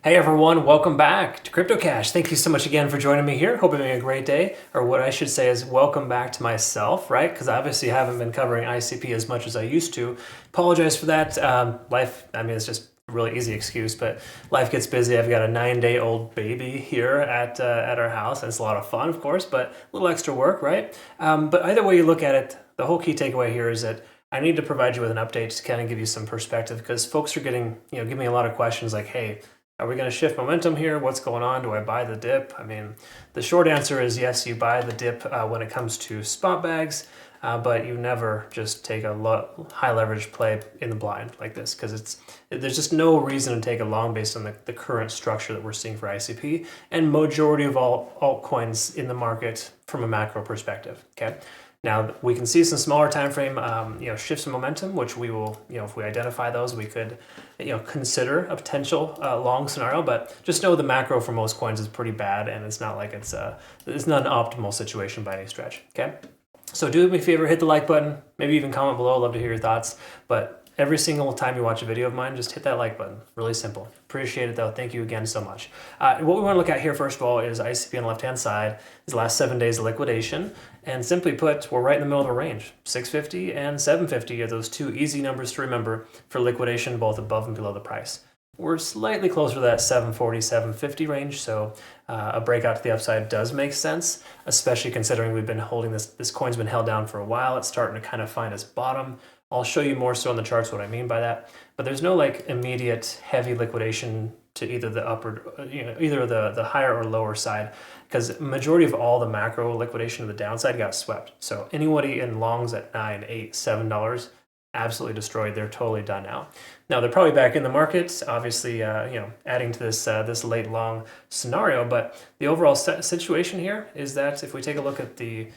Hey everyone, welcome back to Crypto Cash. Thank you so much again for joining me here. Hope you're having a great day, or what I should say is welcome back to myself, right? Because I obviously haven't been covering ICP as much as I used to. Apologize for that. Life, it's just a really easy excuse, but life gets busy. I've got a 9-day-old baby here at our house, and it's a lot of fun, of course, but a little extra work, right? But either way you look at it, the whole key takeaway here is that I need to provide you with an update to kind of give you some perspective, because folks are getting, giving me a lot of questions like, hey, are we going to shift momentum here? What's going on? Do I buy the dip? The short answer is yes, you buy the dip when it comes to spot bags, but you never just take a high leverage play in the blind like this, because there's just no reason to take a long based on the current structure that we're seeing for ICP and majority of all altcoins in the market from a macro perspective. Okay. Now we can see some smaller time frame, shifts in momentum, which we will, if we identify those, we could, consider a potential long scenario. But just know the macro for most coins is pretty bad, and it's not like it's not an optimal situation by any stretch. Okay, so do me a favor, hit the like button, maybe even comment below. I'd love to hear your thoughts. But every single time you watch a video of mine, just hit that like button. Really simple. Appreciate it though. Thank you again so much. What we want to look at here, first of all, is ICP on the left-hand side. These last 7 days of liquidation. And simply put, we're right in the middle of a range. 650 and 750 are those two easy numbers to remember for liquidation, both above and below the price. We're slightly closer to that 740, 750 range, so a breakout to the upside does make sense, especially considering we've been holding this coin's been held down for a while. It's starting to kind of find its bottom. I'll show you more so on the charts what I mean by that, but there's no like immediate heavy liquidation to either the upper, either the higher or lower side, because majority of all the macro liquidation to the downside got swept. So anybody in longs at $9, $8, $7 absolutely destroyed. They're totally done now. Now they're probably back in the market, obviously, adding to this late long scenario. But the overall situation here is that if we take a look at the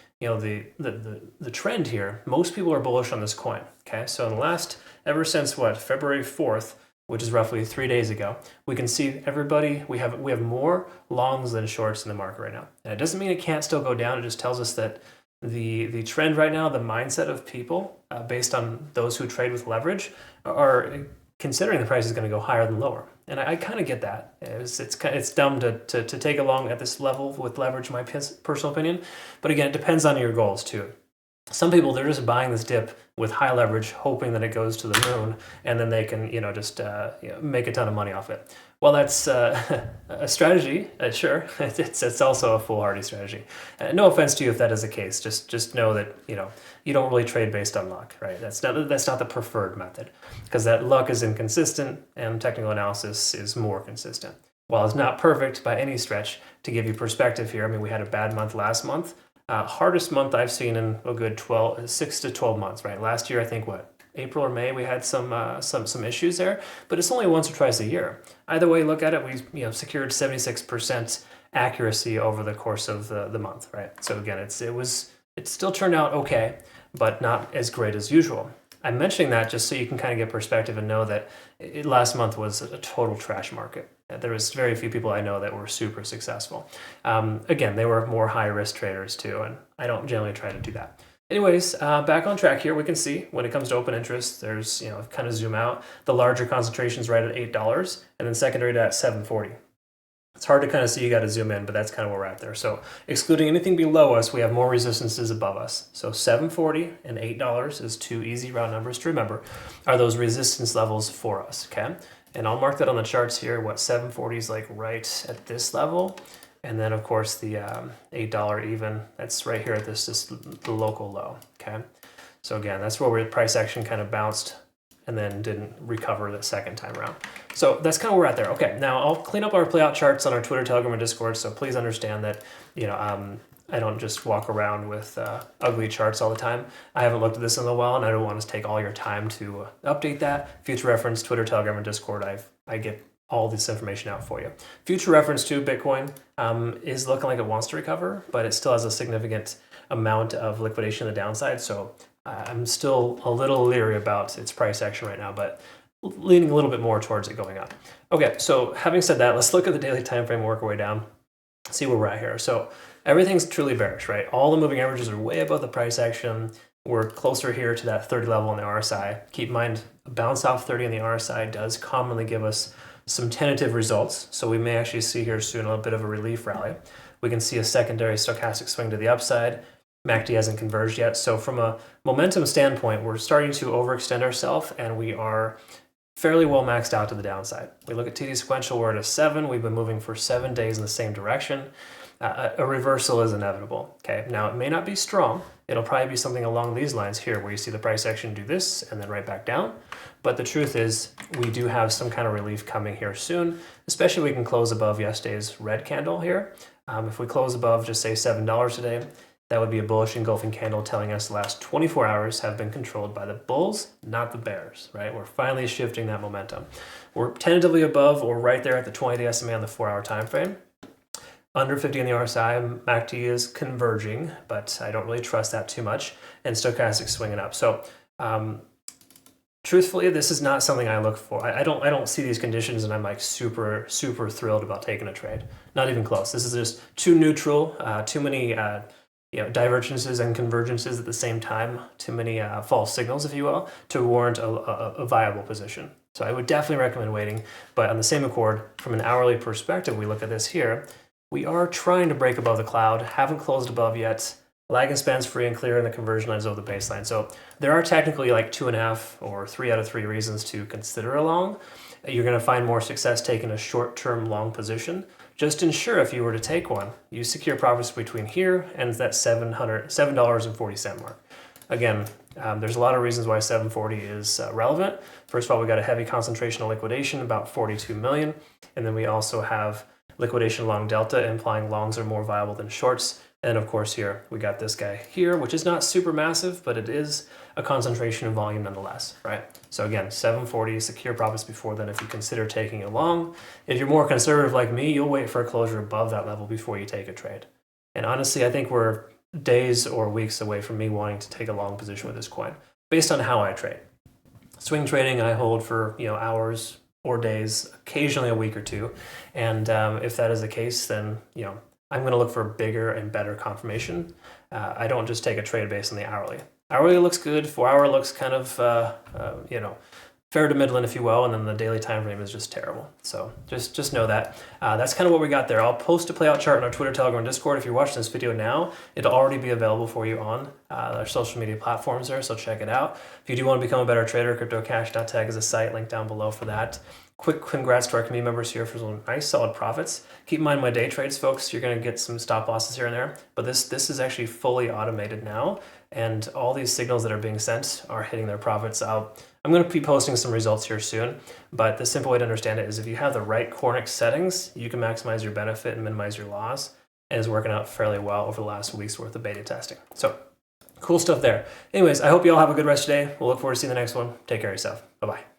trend here, most people are bullish on this coin. Okay, so in the last, ever since February 4th, which is roughly 3 days ago, we can see everybody, we have more longs than shorts in the market right now. And it doesn't mean it can't still go down. It just tells us that the trend right now, the mindset of people, based on those who trade with leverage, are considering the price is going to go higher than lower. And I kind of get that. It's dumb to take a long at this level with leverage, in my personal opinion. But again, it depends on your goals too. Some people, they're just buying this dip with high leverage, hoping that it goes to the moon, and then they can, make a ton of money off it. Well, that's a strategy, sure. It's also a foolhardy strategy. No offense to you if that is the case. Just know that you don't really trade based on luck, right? That's not the preferred method, because that luck is inconsistent and technical analysis is more consistent. While it's not perfect by any stretch, to give you perspective here, we had a bad month last month. Hardest month I've seen in a good 6 to 12 months, right? Last year, I think April or May, we had some issues there, but it's only once or twice a year. Either way you look at it, we secured 76% accuracy over the course of the month, right? So again, it still turned out okay, but not as great as usual. I'm mentioning that just so you can kind of get perspective and know that last month was a total trash market. There was very few people I know that were super successful. Again, they were more high-risk traders too, and I don't generally try to do that. Anyways, back on track here, we can see when it comes to open interest, there's, kind of zoom out, the larger concentrations right at $8, and then secondary at $7.40. It's hard to kind of see, you got to zoom in, but that's kind of where we're at there. So excluding anything below us, we have more resistances above us. So $7.40 and $8 is two easy round numbers to remember, are those resistance levels for us, okay? And I'll mark that on the charts here, what $7.40 is like right at this level. And then of course the $8 even, that's right here at the local low, okay? So again, that's where price action kind of bounced and then didn't recover the second time around. So that's kind of where we're at there. Okay, now I'll clean up our playout charts on our Twitter, Telegram, and Discord, so please understand that, I don't just walk around with ugly charts all the time. I haven't looked at this in a while, and I don't want to take all your time to update that. Future reference, Twitter, Telegram, and Discord, I get all this information out for you. Future reference to Bitcoin is looking like it wants to recover, but it still has a significant amount of liquidation on the downside, so I'm still a little leery about its price action right now, but leaning a little bit more towards it going up. Okay, so having said that, let's look at the daily time frame, work our way down, see where we're at here. So everything's truly bearish, right? All the moving averages are way above the price action. We're closer here to that 30 level on the RSI. Keep in mind, a bounce off 30 on the RSI does commonly give us some tentative results. So we may actually see here soon a little bit of a relief rally. We can see a secondary stochastic swing to the upside. MACD hasn't converged yet. So from a momentum standpoint, we're starting to overextend ourselves, and we are fairly well maxed out to the downside. We look at TD sequential, we're at a 7. We've been moving for 7 days in the same direction. A reversal is inevitable. Okay, now it may not be strong. It'll probably be something along these lines here, where you see the price action do this and then right back down. But the truth is, we do have some kind of relief coming here soon, especially if we can close above yesterday's red candle here. If we close above, just say $7 today, that would be a bullish engulfing candle telling us the last 24 hours have been controlled by the bulls, not the bears, right? We're finally shifting that momentum. We're tentatively above or right there at the 20-day SMA on the 4-hour time frame. Under 50 on the RSI, MACD is converging, but I don't really trust that too much, and stochastic swinging up. So truthfully, this is not something I look for. I don't see these conditions and I'm like super thrilled about taking a trade. Not even close. This is just too neutral, too many divergences and convergences at the same time, too many false signals, if you will, to warrant a viable position. So I would definitely recommend waiting, but on the same accord, from an hourly perspective, we look at this here. We are trying to break above the cloud, haven't closed above yet. Lagging spans free and clear, and the conversion lines over the baseline. So there are technically like 2.5 or 3 out of 3 reasons to consider a long. You're going to find more success taking a short-term long position. Just ensure if you were to take one, you secure profits between here and that $7.40 mark. Again, there's a lot of reasons why 740 is relevant. First of all, we got a heavy concentration of liquidation, about 42 million. And then we also have liquidation long delta, implying longs are more viable than shorts. And of course here, we got this guy here, which is not super massive, but it is a concentration of volume nonetheless, right? So again, 740, secure profits before then if you consider taking a long. If you're more conservative like me, you'll wait for a closure above that level before you take a trade. And honestly, I think we're days or weeks away from me wanting to take a long position with this coin, based on how I trade. Swing trading, I hold for hours or days, occasionally a week or two. And if that is the case, then I'm going to look for bigger and better confirmation. I don't just take a trade based on the hourly. Hourly looks good. 4-hour looks kind of, fair to middling, if you will, and then the daily time frame is just terrible. So just know that. That's kind of what we got there. I'll post a playout chart on our Twitter, Telegram, and Discord. If you're watching this video now, it'll already be available for you on our social media platforms there, so check it out. If you do want to become a better trader, CryptoCash.tech is a site, link down below for that. Quick congrats to our community members here for some nice solid profits. Keep in mind my day trades, folks, you're going to get some stop losses here and there, but this is actually fully automated now, and all these signals that are being sent are hitting their profits out. I'm going to be posting some results here soon, but the simple way to understand it is if you have the right Cornix settings, you can maximize your benefit and minimize your loss, and it's working out fairly well over the last week's worth of beta testing. So cool stuff there. Anyways, I hope you all have a good rest today. We'll look forward to seeing the next one. Take care of yourself. Bye-bye.